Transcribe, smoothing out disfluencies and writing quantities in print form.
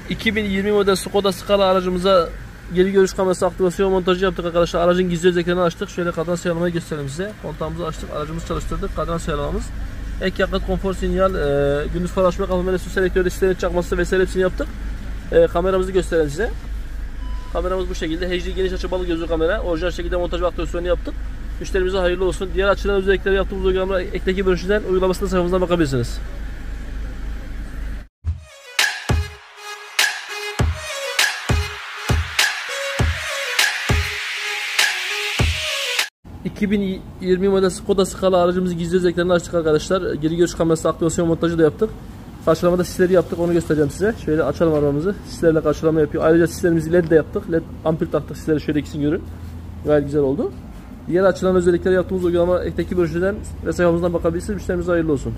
2020 model Skoda Scala aracımıza geri görüş kamerası aktivasyon montajı yaptık arkadaşlar. Aracın gizli özelliklerini açtık. Şöyle kadran sıyarlamayı gösterelim size. Kontağımızı açtık. Aracımızı çalıştırdık. Kadran sıyarlamamız. Ek yakıt, konfor, sinyal, gündüz far açma, kapama, resus, elektrik sistemi çakması vesaire hepsini yaptık. Kameramızı gösterelim size. Kameramız bu şekilde. HD geniş açı balık gözlü kamera. Orijinal şekilde montaj ve aktivasyonu yaptık. Müşterimize hayırlı olsun. Diğer açılan özellikleri yaptığımız uygulamalar ekteki bölüşünden uygulamasında sayfamızdan bakabilirsiniz. ...2020 model Skoda Scala aracımızı gizli özelliklerini açtık arkadaşlar. Geri görüş kamerası aktivasyon montajı da yaptık. Karşılamada sisleri yaptık, onu göstereceğim size. Şöyle açalım arabamızı. Sislerle karşılama yapıyor. Ayrıca sislerimizi LED de yaptık. LED ampul taktık, sisleri şöyle ikisini görün. Gayet güzel oldu. Diğer açılan özellikleri yaptığımız uygulama ekteki bölüşünden ve sayfamızdan bakabilirsiniz. Müşterimize hayırlı olsun.